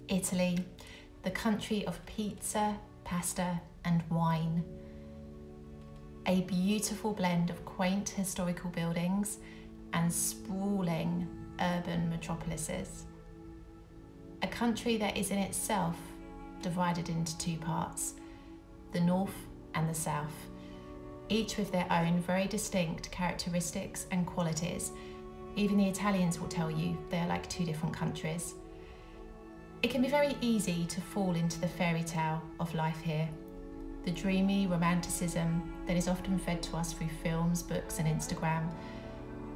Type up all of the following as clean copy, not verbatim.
Italy, the country of pizza, pasta and wine. A beautiful blend of quaint historical buildings and sprawling urban metropolises. A country that is in itself divided into two parts, the north and the south, each with their own very distinct characteristics and qualities. Even the Italians will tell you they are like two different countries. It can be very easy to fall into the fairy tale of life here, the dreamy romanticism that is often fed to us through films, books and Instagram.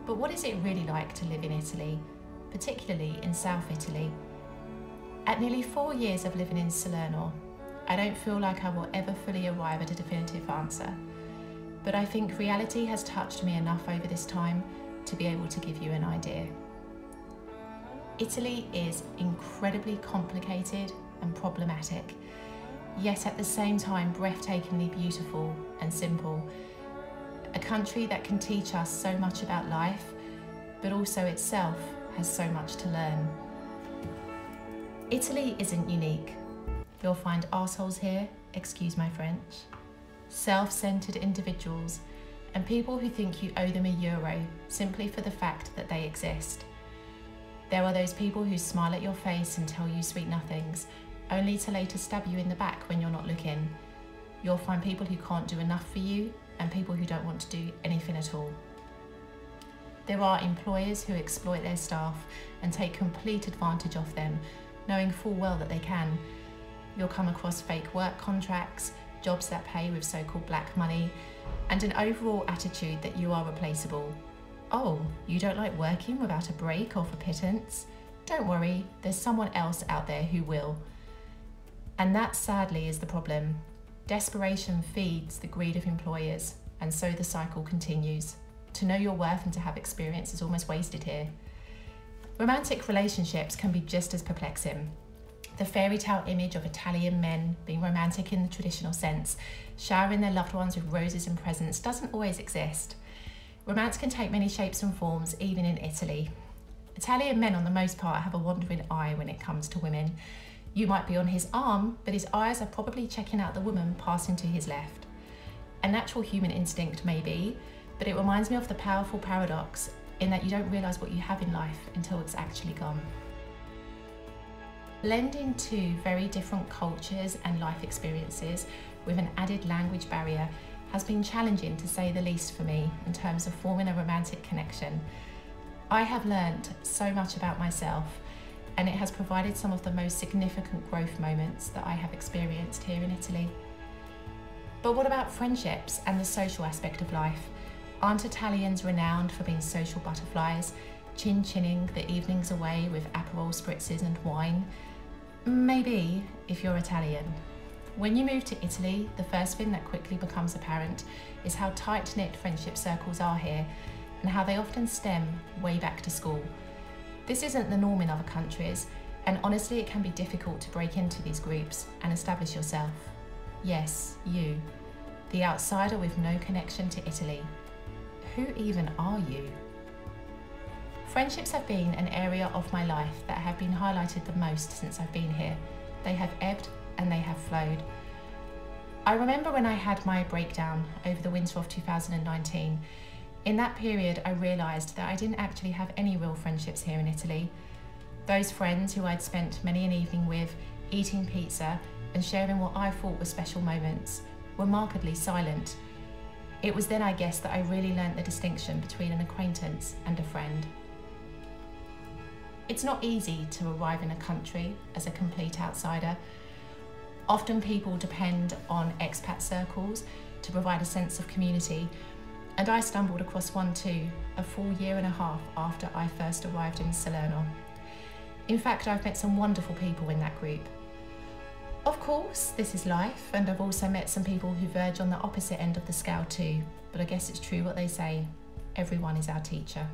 But what is it really like to live in Italy, particularly in South Italy? At nearly 4 years of living in Salerno, I don't feel like I will ever fully arrive at a definitive answer, but I think reality has touched me enough over this time to be able to give you an idea. Italy is incredibly complicated and problematic, yet at the same time breathtakingly beautiful and simple. A country that can teach us so much about life, but also itself has so much to learn. Italy isn't unique. You'll find arseholes here, excuse my French, self-centered individuals, and people who think you owe them €1 simply for the fact that they exist. There are those people who smile at your face and tell you sweet nothings, only to later stab you in the back when you're not looking. You'll find people who can't do enough for you and people who don't want to do anything at all. There are employers who exploit their staff and take complete advantage of them, knowing full well that they can. You'll come across fake work contracts, jobs that pay with so-called black money, and an overall attitude that you are replaceable. Oh, you don't like working without a break or for pittance? Don't worry, there's someone else out there who will. And that sadly is the problem. Desperation feeds the greed of employers, and so the cycle continues. To know your worth and to have experience is almost wasted here. Romantic relationships can be just as perplexing. The fairy tale image of Italian men being romantic in the traditional sense, showering their loved ones with roses and presents, doesn't always exist. Romance can take many shapes and forms, even in Italy. Italian men, on the most part, have a wandering eye when it comes to women. You might be on his arm, but his eyes are probably checking out the woman passing to his left. A natural human instinct, maybe, but it reminds me of the powerful paradox in that you don't realise what you have in life until it's actually gone. Blending two very different cultures and life experiences with an added language barrier has been challenging, to say the least, for me in terms of forming a romantic connection. I have learned so much about myself, and it has provided some of the most significant growth moments that I have experienced here in Italy. But what about friendships and the social aspect of life? Aren't Italians renowned for being social butterflies, chin-chinning the evenings away with Aperol spritzes and wine? Maybe, if you're Italian. When you move to Italy, the first thing that quickly becomes apparent is how tight-knit friendship circles are here, and how they often stem way back to school. This isn't the norm in other countries, and honestly it can be difficult to break into these groups and establish yourself. Yes, you, the outsider with no connection to Italy. Who even are you? Friendships have been an area of my life that have been highlighted the most since I've been here. They have ebbed and they have flowed. I remember when I had my breakdown over the winter of 2019. In that period, I realised that I didn't actually have any real friendships here in Italy. Those friends who I'd spent many an evening with, eating pizza and sharing what I thought were special moments, were markedly silent. It was then, I guess, that I really learnt the distinction between an acquaintance and a friend. It's not easy to arrive in a country as a complete outsider. Often people depend on expat circles to provide a sense of community, and I stumbled across one too, a full year and a half after I first arrived in Salerno. In fact, I've met some wonderful people in that group. Of course, this is life, and I've also met some people who verge on the opposite end of the scale too, but I guess it's true what they say, everyone is our teacher.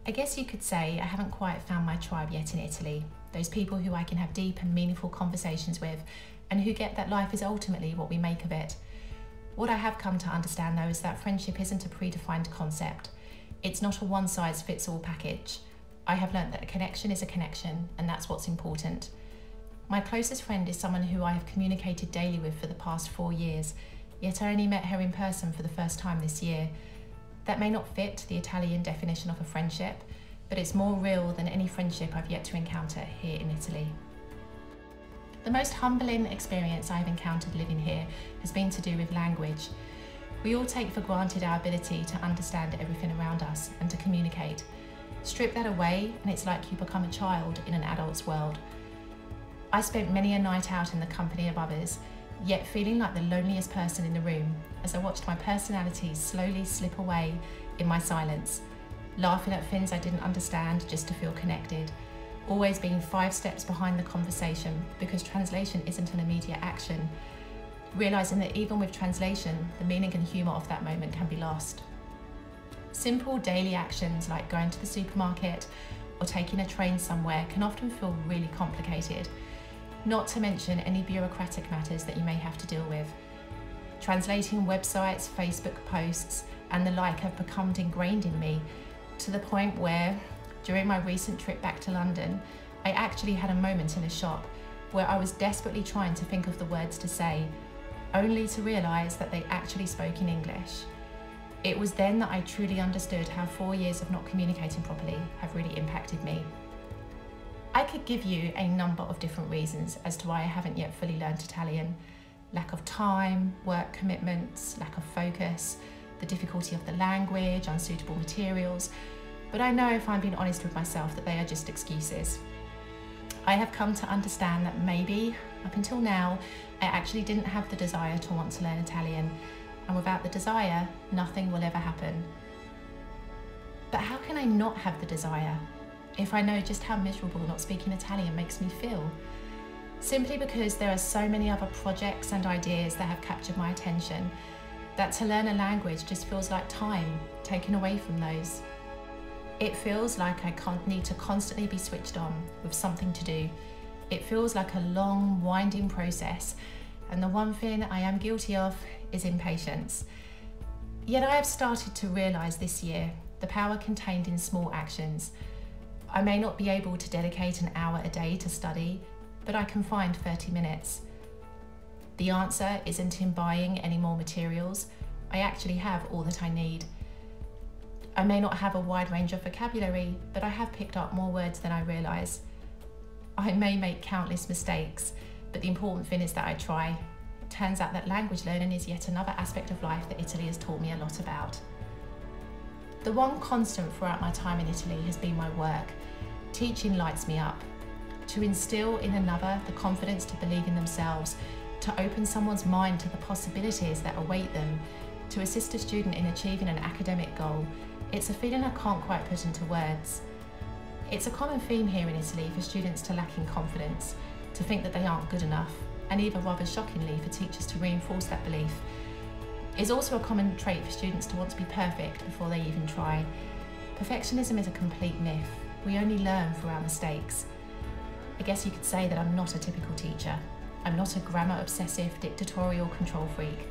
I guess you could say I haven't quite found my tribe yet in Italy, those people who I can have deep and meaningful conversations with, and who get that life is ultimately what we make of it. What I have come to understand though is that friendship isn't a predefined concept. It's not a one-size-fits-all package. I have learnt that a connection is a connection, and that's what's important. My closest friend is someone who I have communicated daily with for the past 4 years, yet I only met her in person for the first time this year. That may not fit the Italian definition of a friendship, but it's more real than any friendship I've yet to encounter here in Italy. The most humbling experience I've encountered living here has been to do with language. We all take for granted our ability to understand everything around us and to communicate. Strip that away and it's like you become a child in an adult's world. I spent many a night out in the company of others, yet feeling like the loneliest person in the room as I watched my personality slowly slip away in my silence, laughing at things I didn't understand just to feel connected, always being 5 steps behind the conversation because translation isn't an immediate action, realising that even with translation, the meaning and humour of that moment can be lost. Simple daily actions like going to the supermarket or taking a train somewhere can often feel really complicated, not to mention any bureaucratic matters that you may have to deal with. Translating websites, Facebook posts and the like have become ingrained in me to the point where, during my recent trip back to London, I actually had a moment in a shop where I was desperately trying to think of the words to say, only to realise that they actually spoke in English. It was then that I truly understood how 4 years of not communicating properly have really impacted me. I could give you a number of different reasons as to why I haven't yet fully learned Italian. Lack of time, work commitments, lack of focus, the difficulty of the language, unsuitable materials, but I know if I'm being honest with myself that they are just excuses. I have come to understand that maybe, up until now, I actually didn't have the desire to want to learn Italian, and without the desire, nothing will ever happen. But how can I not have the desire if I know just how miserable not speaking Italian makes me feel? Simply because there are so many other projects and ideas that have captured my attention that to learn a language just feels like time taken away from those. It feels like I need to constantly be switched on with something to do. It feels like a long, winding process, and the one thing I am guilty of is impatience. Yet I have started to realise this year the power contained in small actions. I may not be able to dedicate an hour a day to study, but I can find 30 minutes. The answer isn't in buying any more materials. I actually have all that I need. I may not have a wide range of vocabulary, but I have picked up more words than I realise. I may make countless mistakes, but the important thing is that I try. It turns out that language learning is yet another aspect of life that Italy has taught me a lot about. The one constant throughout my time in Italy has been my work. Teaching lights me up. To instill in another the confidence to believe in themselves, to open someone's mind to the possibilities that await them, to assist a student in achieving an academic goal, it's a feeling I can't quite put into words. It's a common theme here in Italy for students to lack in confidence, to think that they aren't good enough, and even rather shockingly for teachers to reinforce that belief. It's also a common trait for students to want to be perfect before they even try. Perfectionism is a complete myth. We only learn through our mistakes. I guess you could say that I'm not a typical teacher. I'm not a grammar-obsessive, dictatorial control freak.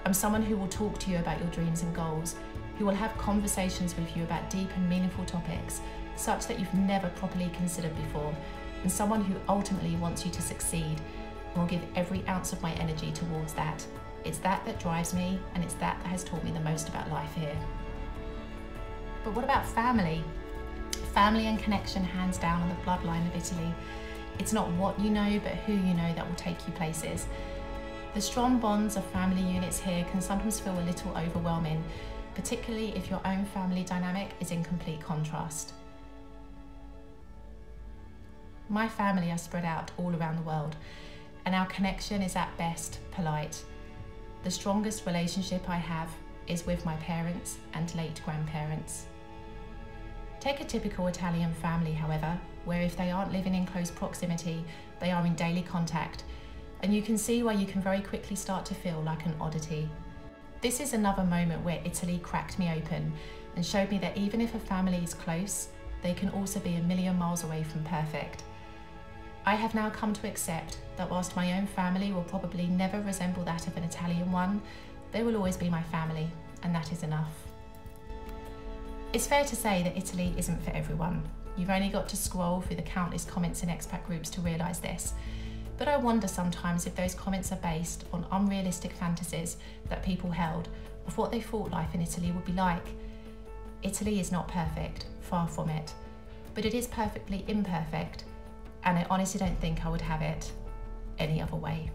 I'm someone who will talk to you about your dreams and goals, who will have conversations with you about deep and meaningful topics, such that you've never properly considered before, and someone who ultimately wants you to succeed and will give every ounce of my energy towards that. It's that that drives me, and it's that that has taught me the most about life here. But what about family? Family and connection hands down on the bloodline of Italy. It's not what you know, but who you know that will take you places. The strong bonds of family units here can sometimes feel a little overwhelming, particularly if your own family dynamic is in complete contrast. My family are spread out all around the world, and our connection is at best polite. The strongest relationship I have is with my parents and late grandparents. Take a typical Italian family, however, where if they aren't living in close proximity, they are in daily contact, and you can see why you can very quickly start to feel like an oddity. This is another moment where Italy cracked me open and showed me that even if a family is close, they can also be a million miles away from perfect. I have now come to accept that whilst my own family will probably never resemble that of an Italian one, they will always be my family, and that is enough. It's fair to say that Italy isn't for everyone. You've only got to scroll through the countless comments in expat groups to realise this. But I wonder sometimes if those comments are based on unrealistic fantasies that people held of what they thought life in Italy would be like. Italy is not perfect, far from it, but it is perfectly imperfect, and I honestly don't think I would have it any other way.